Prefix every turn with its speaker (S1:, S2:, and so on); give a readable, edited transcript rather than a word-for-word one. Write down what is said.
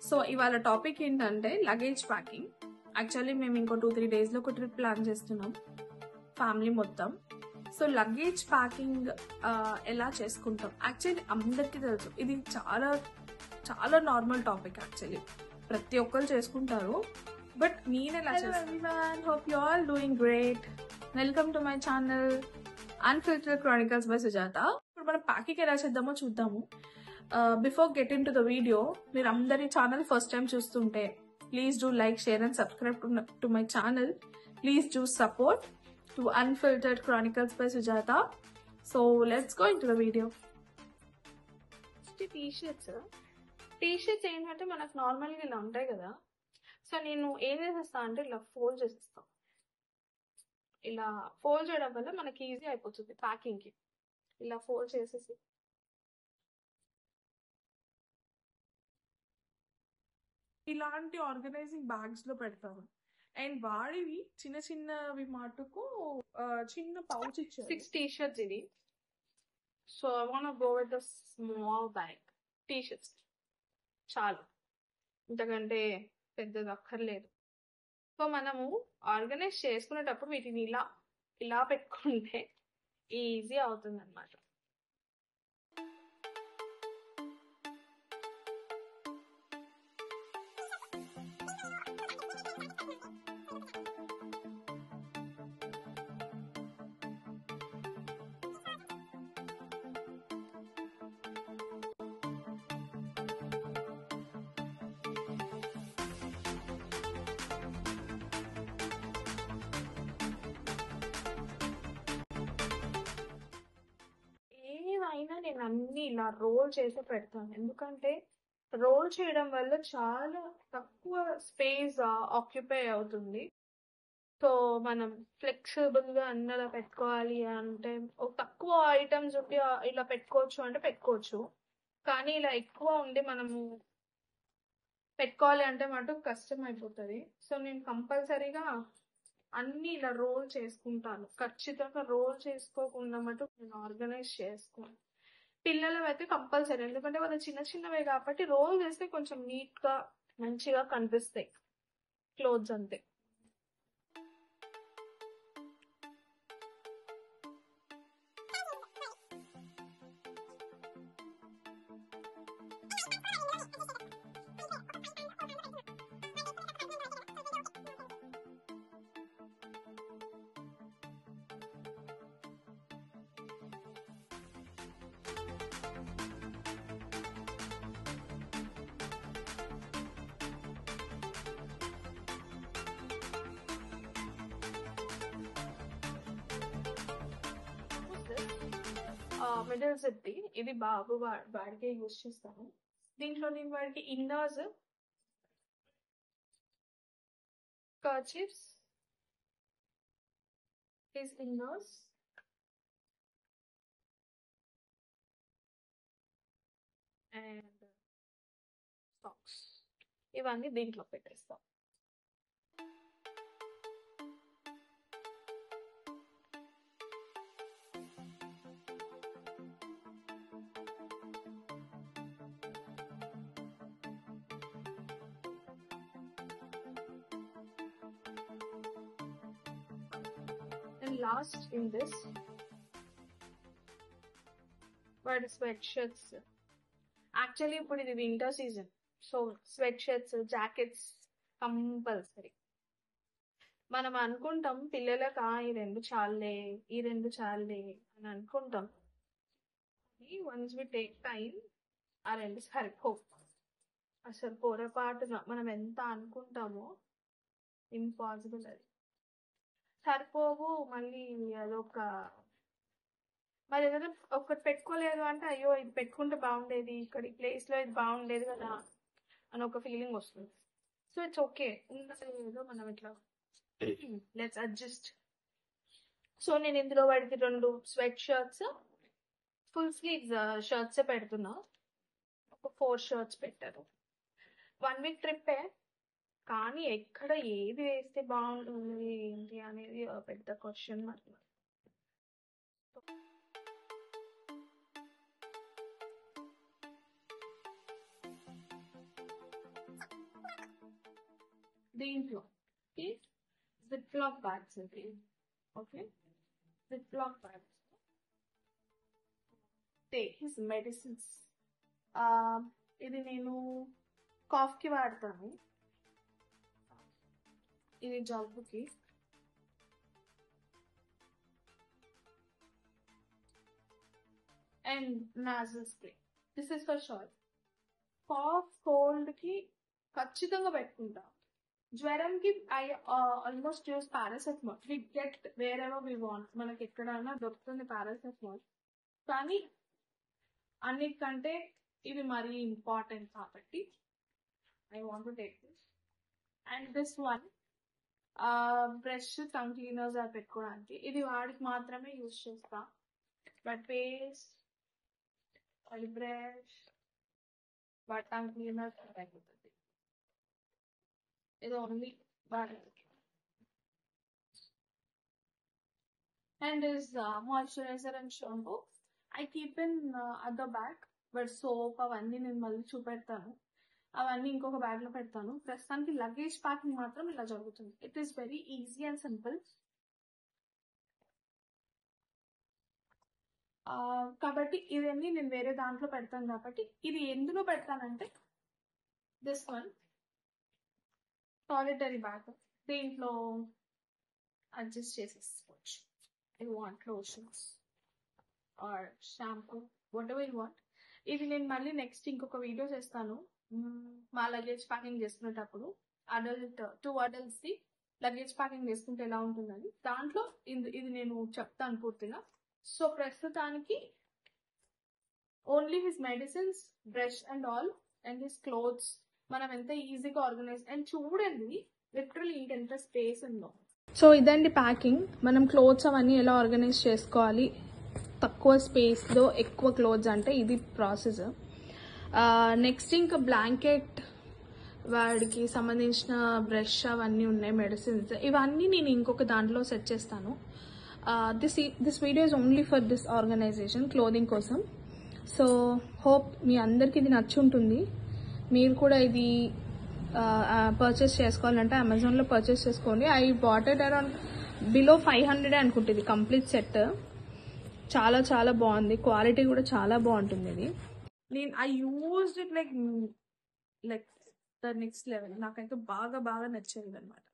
S1: So ఇవాళ topic ఏంటంటే luggage packing. Actually మేము ఇంకో 2-3 డేస్లో ఒక ట్రిప్ ప్లాన్ చేస్తున్నాం ఫ్యామిలీ మొత్తం. సో లగేజ్ ప్యాకింగ్ ఎలా చేసుకుంటాం, యాక్చువల్లీ అందరికీ తెలుసు, ఇది చాలా చాలా నార్మల్ టాపిక్. యాక్చువల్లీ ప్రతి ఒక్కరు చేసుకుంటారు, బట్ నేను ఎలా చేస్తాను. Hope you all doing great. Welcome to my channel unfiltered Chronicles by Sujatha. ఇప్పుడు మనం ప్యాకింగ్ ఎలా చేద్దామో చూద్దాము. Before get in to the video, మీరు అందరి ఛానల్ ఫస్ట్ టైం చూస్తుంటే please do like, share and subscribe to my channel. Please do support to unfiltered Chronicles by Sujatha. So let's go in to the video. T shirts ఏంటంటే మనకు నార్మల్గా ఇలా ఉంటాయి కదా. So నేను ఏం చేసేస్తా అంటే ఇలా ఫోల్డ్ చేసేస్తాను. ఇలా ఫోల్డ్ చేయడం వల్ల మనకి ఈజీ అయిపోతుంది ప్యాకింగ్కి. ఇలా ఫోల్డ్ చేసేసి ఇలాంటి ఆర్గనైజింగ్ బ్యాగ్స్ లో పెడతాను. అండ్ వాడివి చిన్న చిన్నవి మటుకు చిన్న పౌచ్ ఇచ్చారు. 6 టీ-షర్ట్స్ ఇది. So I want go with the small bag. T shirts చాలు, ఇంతకంటే పెద్దది అక్కర్లేదు. సో మనము ఆర్గనైజ్ చేసుకునేటప్పుడు వీటిని ఇలా ఇలా పెట్టుకుంటే ఈజీ అవుతుంది అన్నమాట. అయినా నేను అన్ని ఇలా రోల్ చేసి పెడతాను, ఎందుకంటే రోల్ చేయడం వల్ల చాలా తక్కువ స్పేస్ ఆక్యుపై అవుతుంది. సో మనం ఫ్లెక్సిబుల్గా అన్నలా పెట్టుకోవాలి అంటే ఒక తక్కువ ఐటమ్స్ ఉండి ఇలా పెట్టుకోవచ్చు అంటే పెట్టుకోవచ్చు, కానీ ఇలా ఎక్కువ ఉండి మనము పెట్టుకోవాలి అంటే మటుకు కష్టం అయిపోతుంది. సో నేను కంపల్సరీగా అన్ని ఇలా రోల్ చేసుకుంటాను. ఖచ్చితంగా రోల్ చేసుకోకుండా మటు నేను ఆర్గనైజ్ చేసుకోను. పిల్లలు అయితే కంపల్సరీ, ఎందుకంటే వాళ్ళు చిన్న చిన్నవే కాబట్టి రోల్ చేస్తే కొంచెం నీట్గా మంచిగా కనిపిస్తాయి క్లోత్స్ అంతే. మిడిల్ జిప్ ఇది బాబు వాడికే యూజ్ చేస్తాను. దీంట్లో నేను వాడికి inners, kerchiefs, his inners and socks ఇవన్నీ దీంట్లో పెట్టేస్తాం. Last in this, వాడి స్వెట్ షర్ట్స్. యాక్చువల్లీ ఇప్పుడు ఇది winter season, so sweat shirts, jackets compulsory. మనం అనుకుంటాం పిల్లలకు ఈ 2 చాలే, ఈ 2 చాలే అని అనుకుంటాం, వన్స్ వి టేక్ టైం ఆ 2 సరిపో. అసలు పొరపాటున మనం ఎంత అనుకుంటామో ఇంపాసిబుల్, అది సరిపోవు. మళ్ళీ అదొక మరి ఏదైనా ఒకటి పెట్టుకోలేదు అంటే అయ్యో ఇది పెట్టుకుంటే బాగుండేది, ఇక్కడ ఈ ప్లేస్లో ఇది బాగుండేది కదా అని ఒక ఫీలింగ్ వస్తుంది. సో ఇట్స్ ఓకే, ఏదో మనం ఇట్లా లెట్స్ అడ్జస్ట్. సో నేను ఇందులో వాడికి 2 స్వెట్ షర్ట్స్, ఫుల్ స్లీవ్స్ షర్ట్సే పెడుతున్నా. ఒక 4 షర్ట్స్ పెట్టారు. 1 వీక్ ట్రిప్పే, కానీ ఎక్కడ ఏది వేస్తే బాగుంటుంది ఏంటి అనేది పెద్ద క్వశ్చన్ మార్క్. దీంట్లో జిప్ లాక్ బ్యాగ్స్ ఇది. ఓకే, zip lock bags take his medicines. ఇది నేను కాఫ్కి వాడతాను, ఇది జలుబుకి. And nasal spray, this is for sure. Cough cold కి ఖచ్చితంగా పెట్టుకుంటా. జ్వరంకి I almost use paracetamol. We get wherever we want, మనకి ఎక్కడైనా దొరుకుతుంది పారాసెటమాల్. కానీ అన్నిటికంటే ఇది మరీ ఇంపార్టెంట్ కాబట్టి I want to take this. And this one brush, tongue cleaners అవి పెట్టుకోవడానికి. ఇది వాడికి మాత్రమే యూజ్ చేస్తా. But paste, I brush, but tongue cleaner అయిపోతుంది. ఇది ఓన్లీ వాడడానికి. And this moisturiser and shampoo I keep in other bag. But soap అవన్నీ నేను మళ్ళీ చూపెడతాను, అవన్నీ ఇంకొక బ్యాగ్ లో పెడతాను. ప్రస్తుతానికి లగేజ్ ప్యాకింగ్ మాత్రం ఇలా జరుగుతుంది. It is very easy and simple. కాబట్టి ఇవన్నీ నేను వేరే దాంట్లో పెడతాను. కాబట్టి ఇది ఎందులో పెడతానంటే దిస్ వన్ టాయిలెటరీ బ్యాగ్, దీంట్లో అడ్జస్ట్ చేసేసుకోవచ్చు. You want lotions or shampoo, whatever you want. ఇది నేను మళ్ళీ నెక్స్ట్ ఇంకొక వీడియో చేస్తాను మా లగేజ్ ప్యాకింగ్ చేసుకునేటప్పుడు. Adult 2 adults the luggage packing చేసుకుంటే ఎలా ఉంటుందని దాంట్లో ఇది నేను చెప్తాను పూర్తిగా. సో ప్రస్తుతానికి only his medicines, brush and all, and his clothes మనం ఎంత ఈజీగా ఆర్గనైజ్. అండ్ చూడండి లిటరల్లీ ఇంకెంత స్పేస్ ఉందో. సో ఇదండి ప్యాకింగ్. మనం క్లోత్స్ అవన్నీ ఎలా ఆర్గనైజ్ చేసుకోవాలి తక్కువ స్పేస్లో ఎక్కువ క్లోత్స్ అంటే ఇది ప్రాసెస్. నెక్స్ట్ ఇంకా బ్లాంకెట్, వాడికి సంబంధించిన బ్రష్ అవన్నీ ఉన్నాయి, మెడిసిన్స్ ఇవన్నీ నేను ఇంకొక దాంట్లో సెట్ చేస్తాను. This video is only for this organisation, clothing కోసం. సో హోప్ మీ అందరికి ఇది నచ్చి ఉంటుంది. మీరు కూడా ఇది పర్చేస్ చేసుకోవాలంటే అమెజాన్లో పర్చేస్ చేసుకోండి. I bought it around below 500 అనుకుంటుంది ఇది కంప్లీట్ సెట్. చాలా చాలా బాగుంది, క్వాలిటీ కూడా చాలా బాగుంటుంది ఇది. నేను I used it like the next level. నాకైతే బాగా నచ్చేది అనమాట.